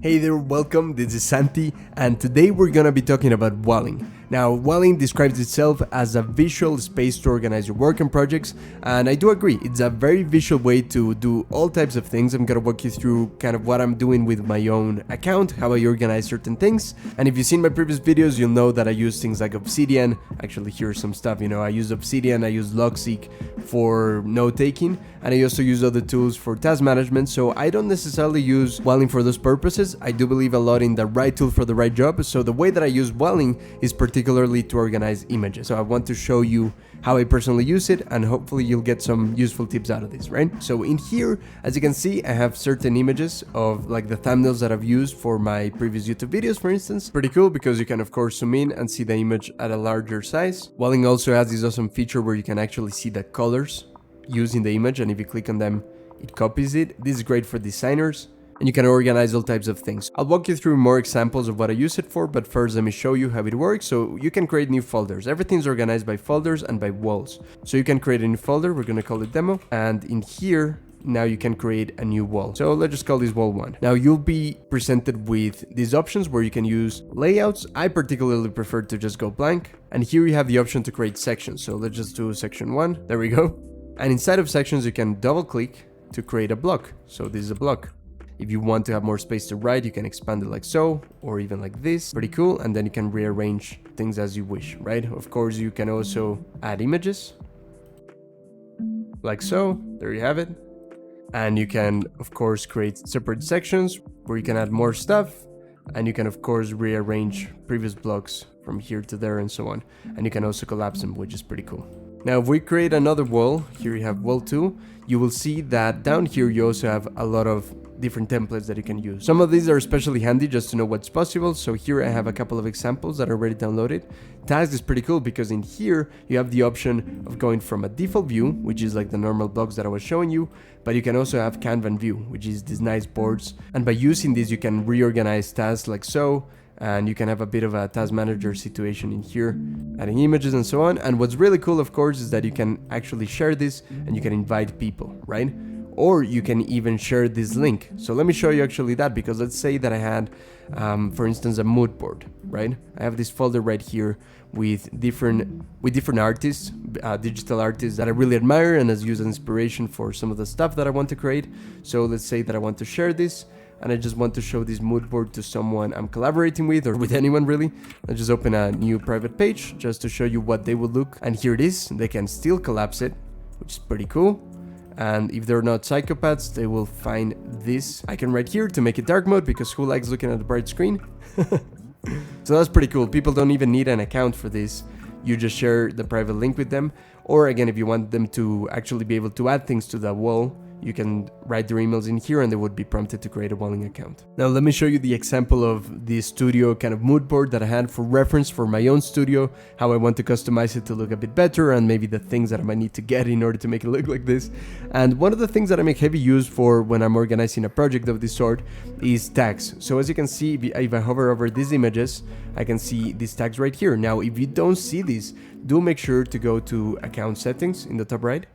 Hey there, welcome, this is Santi, and today we're gonna be talking about walling. Now, walling describes itself as a visual space to organize your work and projects, and I do agree, it's a very visual way to do all types of things. I'm gonna walk you through kind of what I'm doing with my own account, how I organize certain things, and if you've seen my previous videos, you'll know that I use things like Obsidian. Actually, here's some stuff, I use Obsidian, I use Logseek for note-taking, and I also use other tools for task management, so I don't necessarily use walling for those purposes. I do believe a lot in the right tool for the right job, so the way that I use walling is particularly to organize images. So I want to show you how I personally use it, and hopefully you'll get some useful tips out of this, right? So in here, as you can see, I have certain images of like the thumbnails that I've used for my previous YouTube videos, for instance. Pretty cool because you can of course zoom in and see the image at a larger size. Walling also has this awesome feature where you can actually see the colors used in the image, and if you click on them, it copies it. This is great for designers, and you can organize all types of things. I'll walk you through more examples of what I use it for, but first let me show you how it works. So you can create new folders. Everything's organized by folders and by walls. So you can create a new folder, we're gonna call it demo, and in here, now you can create a new wall. So let's just call this wall 1. Now you'll be presented with these options where you can use layouts. I particularly prefer to just go blank. And here you have the option to create sections. So let's just do section 1, there we go. And inside of sections, you can double click to create a block. So this is a block. If you want to have more space to write, you can expand it like so, or even like this. Pretty cool. And then you can rearrange things as you wish, right? Of course, you can also add images like so. There you have it. And you can, of course, create separate sections where you can add more stuff. And you can, of course, rearrange previous blocks from here to there and so on. And you can also collapse them, which is pretty cool. Now, if we create another wall, here you have wall 2, you will see that down here you also have a lot of different templates that you can use. Some of these are especially handy just to know what's possible. So here I have a couple of examples that are already downloaded. Task is pretty cool because in here you have the option of going from a default view, which is like the normal blocks that I was showing you, but you can also have kanban view, which is these nice boards. And by using this, you can reorganize tasks like so, and you can have a bit of a task manager situation in here, adding images and so on. And what's really cool, of course, is that you can actually share this and you can invite people, right? Or you can even share this link. So let me show you actually that, because let's say that I had, for instance, a mood board, right? I have this folder right here with different artists, digital artists that I really admire and as use as inspiration for some of the stuff that I want to create. So let's say that I want to share this, and I just want to show this mood board to someone I'm collaborating with, or with anyone really. Let's just open a new private page just to show you what they would look. And here it is. They can still collapse it, which is pretty cool. And if they're not psychopaths, they will find this icon right here to make it dark mode, because who likes looking at a bright screen? So that's pretty cool. People don't even need an account for this. You just share the private link with them. Or again, if you want them to actually be able to add things to the wall, you can write their emails in here and they would be prompted to create a walling account. Now let me show you the example of the studio kind of mood board that I had for reference for my own studio, how I want to customize it to look a bit better, and maybe the things that I might need to get in order to make it look like this. And one of the things that I make heavy use for when I'm organizing a project of this sort is tags. So as you can see, if I hover over these images, I can see these tags right here. Now, if you don't see these, do make sure to go to account settings in the top right.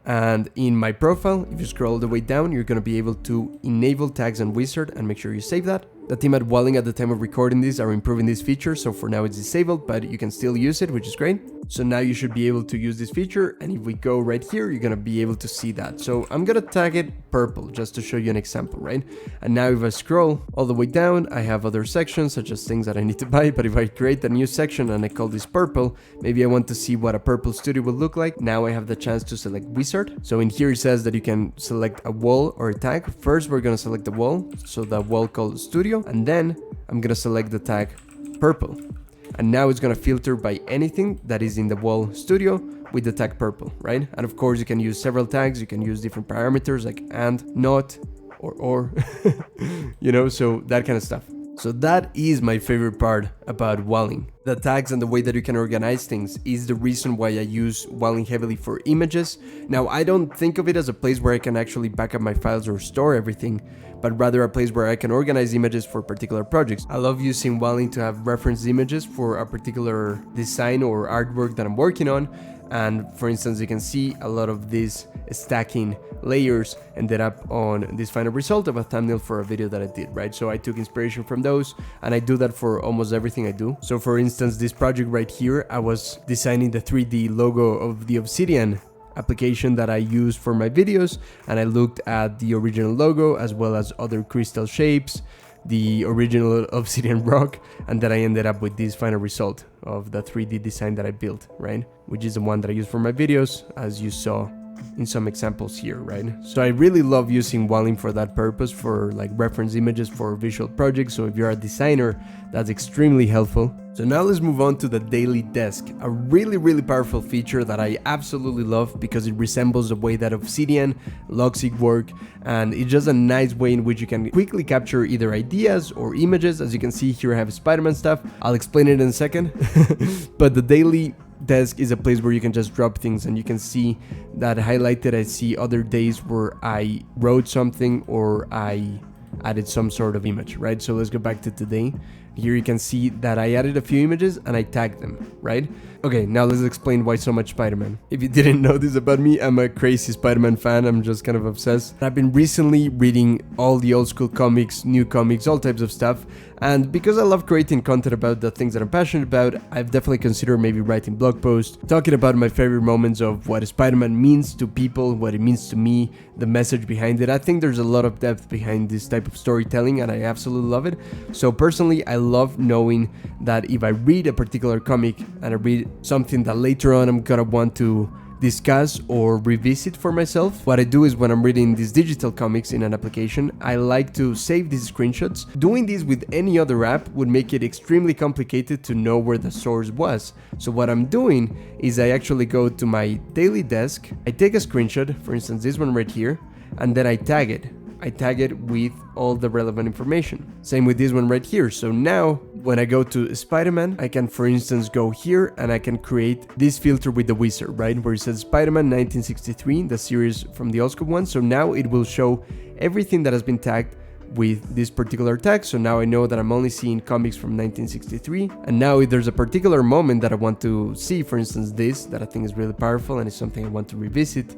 And in my profile, if you scroll all the way down, you're going to be able to enable tags and wizard and make sure you save that. The team at Walling at the time of recording this are improving this feature, so for now it's disabled, but you can still use it, which is great. So now you should be able to use this feature, and if we go right here, you're going to be able to see that. So I'm going to tag it purple just to show you an example, right? And now if I scroll all the way down, I have other sections such as things that I need to buy, but if I create a new section and I call this purple, maybe I want to see what a purple studio will look like. Now I have the chance to select wizard. So in here it says that you can select a wall or a tag. First we're going to select the wall, so the wall called studio, and then I'm going to select the tag purple. And now it's going to filter by anything that is in the wall studio with the tag purple, right? And of course you can use several tags. You can use different parameters like and, not, or, so that kind of stuff. So that is my favorite part about walling. The tags and the way that you can organize things is the reason why I use walling heavily for images. Now, I don't think of it as a place where I can actually back up my files or store everything, but rather a place where I can organize images for particular projects. I love using walling to have reference images for a particular design or artwork that I'm working on, And for instance, you can see a lot of these stacking layers ended up on this final result of a thumbnail for a video that I did, right? So I took inspiration from those, and I do that for almost everything I do. So for instance, this project right here, I was designing the 3D logo of the Obsidian application that I use for my videos, and I looked at the original logo as well as other crystal shapes, the original Obsidian rock, and then I ended up with this final result of the 3D design that I built, right? Which is the one that I use for my videos, as you saw in some examples here, right? So I really love using Walling for that purpose, for like reference images for visual projects. So if you're a designer, that's extremely helpful. So now let's move on to the daily desk, a really powerful feature that I absolutely love because it resembles the way that Obsidian, Logseq work, and it's just a nice way in which you can quickly capture either ideas or images. As you can see here, I have Spider-Man stuff. I'll explain it in a second. But the daily desk is a place where you can just drop things, and you can see that highlighted. I see other days where I wrote something or I added some sort of image, right? So let's go back to today. Here you can see that I added a few images and I tagged them, right? Okay, now let's explain why so much Spider-Man. If you didn't know this about me, I'm a crazy Spider-Man fan. I'm just kind of obsessed. I've been recently reading all the old school comics, new comics, all types of stuff. And because I love creating content about the things that I'm passionate about, I've definitely considered maybe writing blog posts, talking about my favorite moments of what Spider-Man means to people, what it means to me, the message behind it. I think there's a lot of depth behind this type of storytelling, and I absolutely love it. So personally, I love knowing that if I read a particular comic and I read something that later on I'm gonna want to discuss or revisit for myself, what I do is when I'm reading these digital comics in an application, I like to save these screenshots. Doing this with any other app would make it extremely complicated to know where the source was. So what I'm doing is I actually go to my daily desk, I take a screenshot, for instance this one right here, and then I tag it. I tag it with all the relevant information. Same with this one right here. So now when I go to Spider-Man, I can for instance go here and I can create this filter with the wizard, right? Where it says Spider-Man 1963, the series from the old school one. So now it will show everything that has been tagged with this particular tag. So now I know that I'm only seeing comics from 1963. And now if there's a particular moment that I want to see, for instance this, that I think is really powerful and it's something I want to revisit,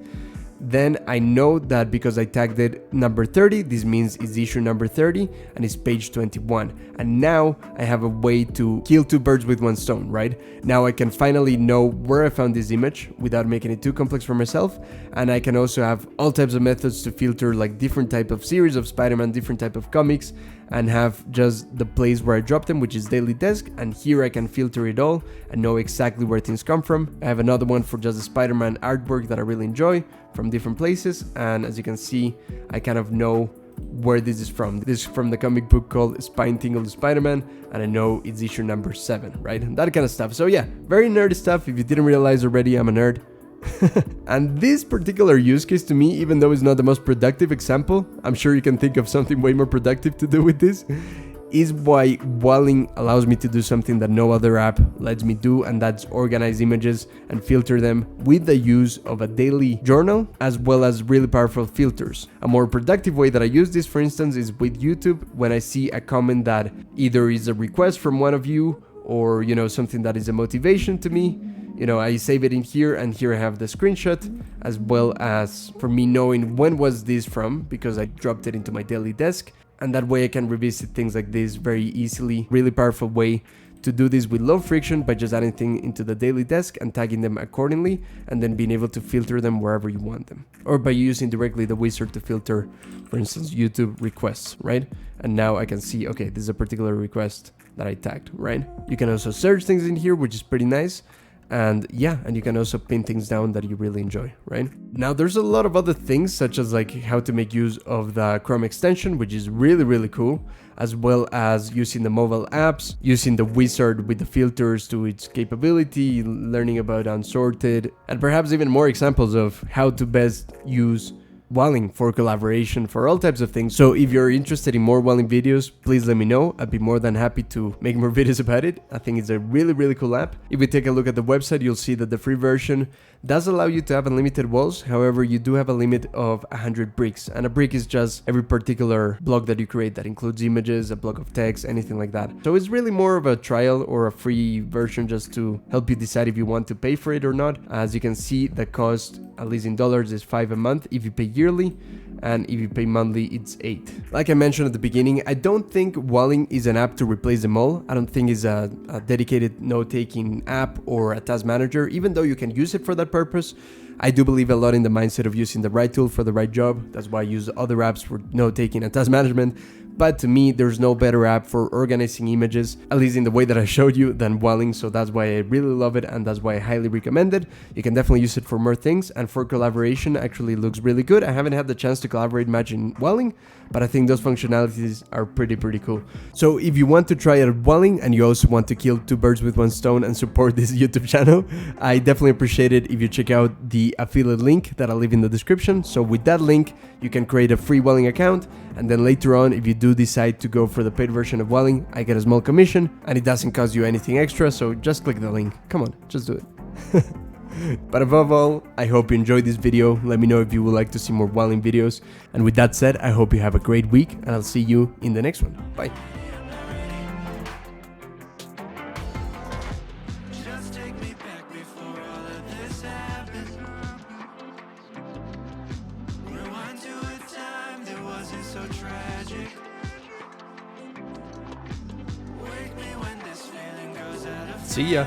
then I know that because I tagged it number 30, this means it's issue number 30 and it's page 21. And now I have a way to kill two birds with one stone, right? Now I can finally know where I found this image without making it too complex for myself. And I can also have all types of methods to filter like different type of series of Spider-Man, different type of comics, and have just the place where I drop them, which is daily desk. And here I can filter it all and know exactly where things come from. I have another one for just the Spider-Man artwork that I really enjoy from different places, and as you can see, I kind of know where this is from. This is from the comic book called Spine Tingle Spider-Man, and I know it's issue number 7, right? That kind of stuff. So yeah, very nerdy stuff. If you didn't realize already, I'm a nerd. And this particular use case to me, even though it's not the most productive example, I'm sure you can think of something way more productive to do with this, is why Walling allows me to do something that no other app lets me do, and that's organize images and filter them with the use of a daily journal as well as really powerful filters. A more productive way that I use this, for instance, is with YouTube. When I see a comment that either is a request from one of you or, you know, something that is a motivation to me, you know, I save it in here, and here I have the screenshot, as well as for me knowing when was this from, because I dropped it into my daily desk. And that way I can revisit things like this very easily. Really powerful way to do this with low friction by just adding things into the daily desk and tagging them accordingly, and then being able to filter them wherever you want them. Or by using directly the wizard to filter, for instance, YouTube requests, right? And now I can see, okay, this is a particular request that I tagged, right? You can also search things in here, which is pretty nice. And yeah, and you can also pin things down that you really enjoy, right? Now there's a lot of other things, such as like how to make use of the Chrome extension, which is really cool, as well as using the mobile apps, using the wizard with the filters to its capability, learning about unsorted, and perhaps even more examples of how to best use Welling, for collaboration, for all types of things. So if you're interested in more Welling videos, please let me know. I'd be more than happy to make more videos about it. I think it's a really cool app. If we take a look at the website, you'll see that the free version does allow you to have unlimited walls. However, you do have a limit of 100 bricks, and a brick is just every particular block that you create. That includes images, a block of text, anything like that. So it's really more of a trial or a free version just to help you decide if you want to pay for it or not. As you can see, the cost, at least in dollars, is $5 a month if you pay yearly, and if you pay monthly, it's $8. Like I mentioned at the beginning, I don't think Welling is an app to replace them all. I don't think it's a dedicated note-taking app or a task manager, even though you can use it for that purpose. I do believe a lot in the mindset of using the right tool for the right job. That's why I use other apps for note-taking and task management. But to me, there's no better app for organizing images, at least in the way that I showed you, than Welling. So that's why I really love it, and that's why I highly recommend it. You can definitely use it for more things, and for collaboration, actually looks really good. I haven't had the chance to collaborate much in Welling, but I think those functionalities are pretty cool. So if you want to try it at Welling, and you also want to kill two birds with one stone and support this YouTube channel, I definitely appreciate it if you check out the affiliate link that I'll leave in the description. So with that link, you can create a free Welling account, and then later on, if you do decide to go for the paid version of Welling, I get a small commission, and it doesn't cost you anything extra, so just click the link. Come on, just do it. But above all, I hope you enjoyed this video. Let me know if you would like to see more Welling videos. And with that said, I hope you have a great week, and I'll see you in the next one. Bye. See ya.